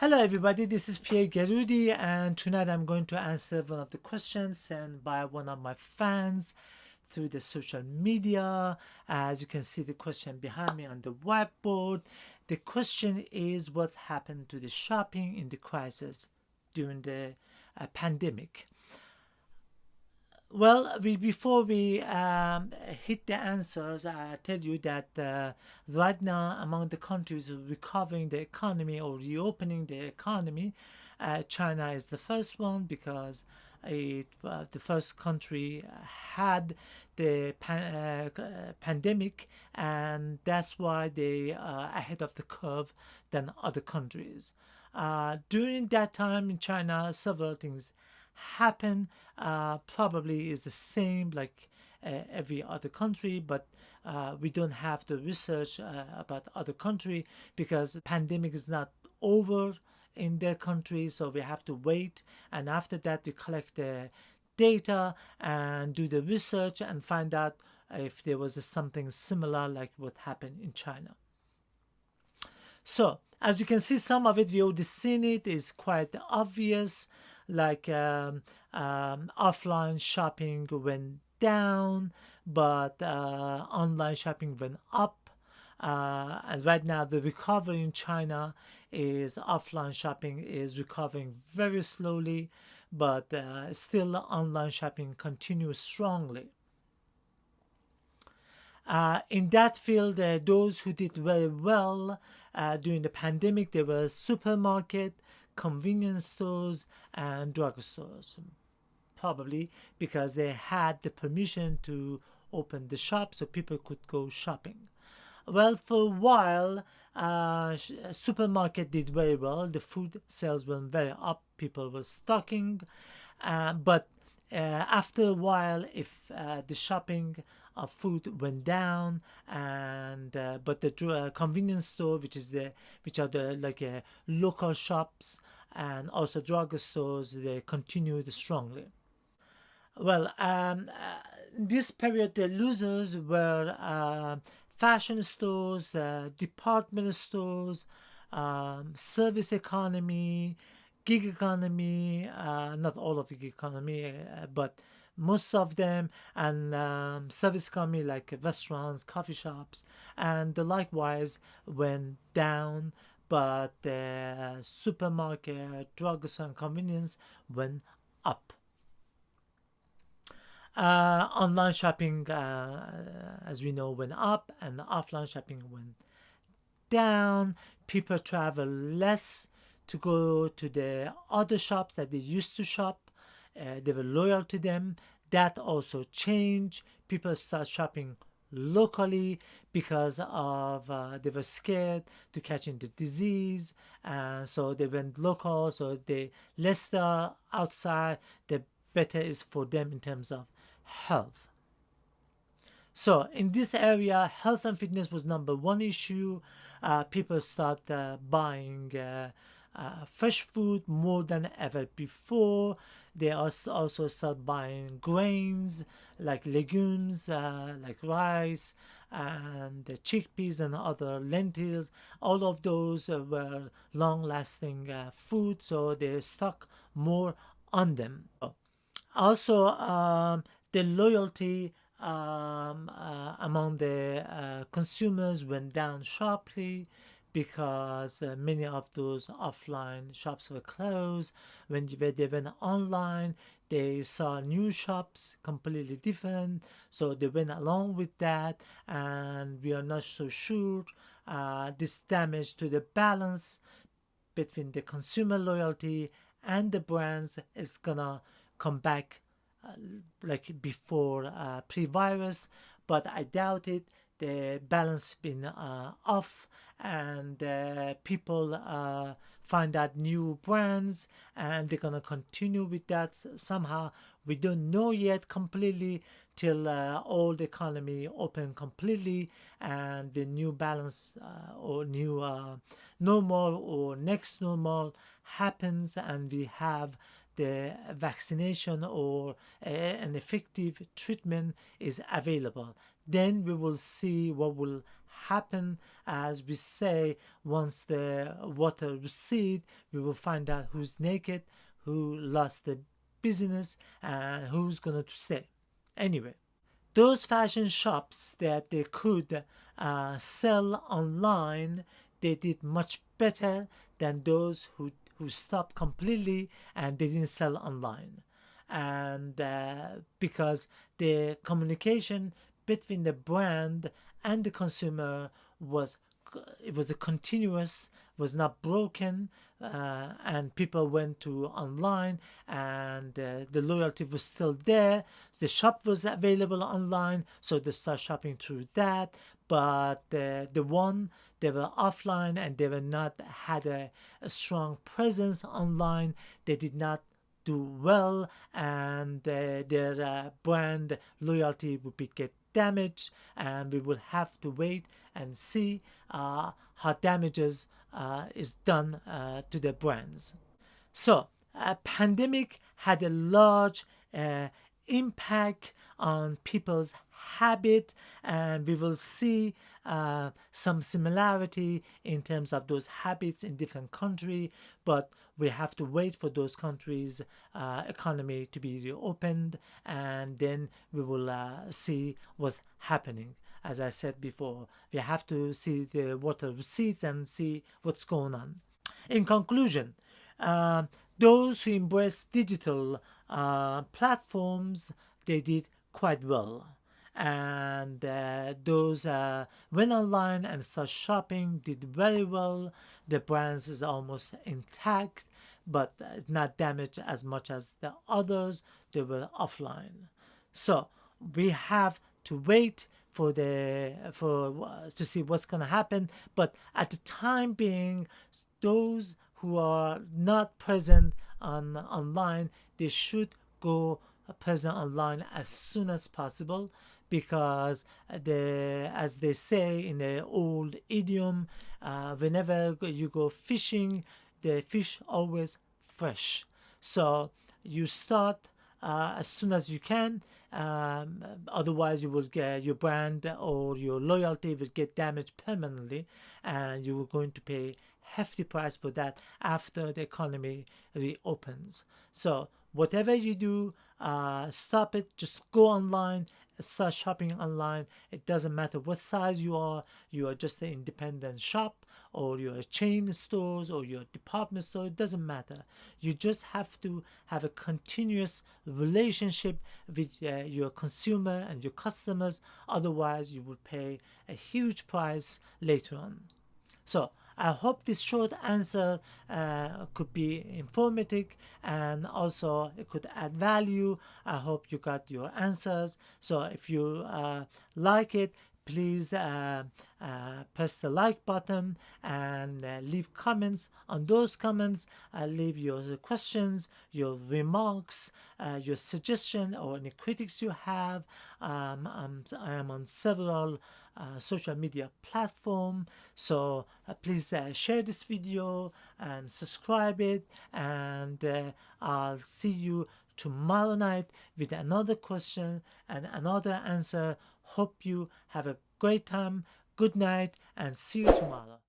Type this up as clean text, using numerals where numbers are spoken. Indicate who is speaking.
Speaker 1: Hello, everybody. This is Pierre Garudi, and tonight I'm going to answer one of the questions sent by one of my fans through the social media. As you can see, the question behind me on the whiteboard. The question is, what's happened to the shopping in the crisis during the pandemic? Well, before we hit the answers, I tell you that right now, among the countries recovering the economy or reopening the economy, China is the first one because the first country had the pandemic, and that's why they are ahead of the curve than other countries. During that time in China, several things happen. Probably is the same like every other country, but we don't have the research about other country because the pandemic is not over in their country, so we have to wait, and after that we collect the data and do the research and find out if there was something similar like what happened in China. So as you can see, some of it we already seen. It is quite obvious, like offline shopping went down, but online shopping went up. And right now, the recovery in China is offline shopping is recovering very slowly, but still online shopping continues strongly. In that field, those who did very well during the pandemic, there were supermarket, convenience stores, and drugstores. Probably because they had the permission to open the shop, so people could go shopping. Well, for a while, supermarket did very well. The food sales went very up. People were stocking, but after a while, if the shopping of food went down, and but the convenience store, which are the like local shops and also drug stores, they continued strongly. Well, this period, the losers were fashion stores, department stores, service economy, gig economy, not all of the gig economy, but most of them, and service economy like restaurants, coffee shops, and likewise went down, but the supermarket, drugs, and convenience went up. Online shopping, as we know, went up, and offline shopping went down. People travel less to go to the other shops that they used to shop. They were loyal to them. That also changed. People start shopping locally because of they were scared to catching the disease, and so they went local. So the less the outside, the better is for them in terms of health. So in this area, health and fitness was number one issue. People start buying fresh food more than ever before. They also start buying grains like legumes, like rice and the chickpeas and other lentils. All of those were long-lasting food, so they stock more on them. Also, the loyalty among the consumers went down sharply because many of those offline shops were closed. When they went online, they saw new shops completely different, so they went along with that, and we are not so sure this damage to the balance between the consumer loyalty and the brands is gonna come back uh, like before pre-virus, but I doubt it. The balance been off, and people find out new brands, and they're gonna continue with that somehow. We don't know yet completely till all the economy open completely, and the new balance or new normal or next normal happens, and we have the vaccination or an effective treatment is available. Then we will see what will happen. As we say, once the water recedes, we will find out who's naked, who lost the business, and who's going to stay. Anyway, those fashion shops that they could sell online, they did much better than those who stopped completely and they didn't sell online. And because the communication between the brand and the consumer was, it was a continuous, was not broken, and people went to online, and the loyalty was still there. The shop was available online, so they start shopping through that. But the one, they were offline and they were not had a strong presence online, they did not do well, and their brand loyalty would be get damaged, and we will have to wait and see how damages is done to the brands. So a pandemic had a large impact on people's habit, and we will see some similarity in terms of those habits in different countries, but we have to wait for those countries' economy to be reopened, and then we will see what's happening. As I said before, we have to see the water receipts and see what's going on. In conclusion, those who embrace digital platforms, they did quite well. And those went online and started shopping did very well. The brands is almost intact, but not damaged as much as the others. They were offline. So we have to wait for to see what's going to happen. But at the time being, those who are not present online, they should go present online as soon as possible, because as they say in the old idiom, whenever you go fishing, the fish always fresh. So you start as soon as you can. Otherwise you will get your brand or your loyalty will get damaged permanently, and you are going to pay hefty price for that after the economy reopens. So whatever you do, stop it. Just go online, start shopping online. It doesn't matter what size you are just an independent shop, or you're a chain stores, or you're a department store. It doesn't matter. You just have to have a continuous relationship with your consumer and your customers. Otherwise you will pay a huge price later on. So I hope this short answer could be informative, and also it could add value. I hope you got your answers. So if you like it, please press the like button and leave comments. On those comments, leave your questions, your remarks, your suggestion, or any critics you have. I am on several social media platform, so please share this video and subscribe it, and I'll see you tomorrow night with another question and another answer. Hope you have a great time. Good night, and see you tomorrow.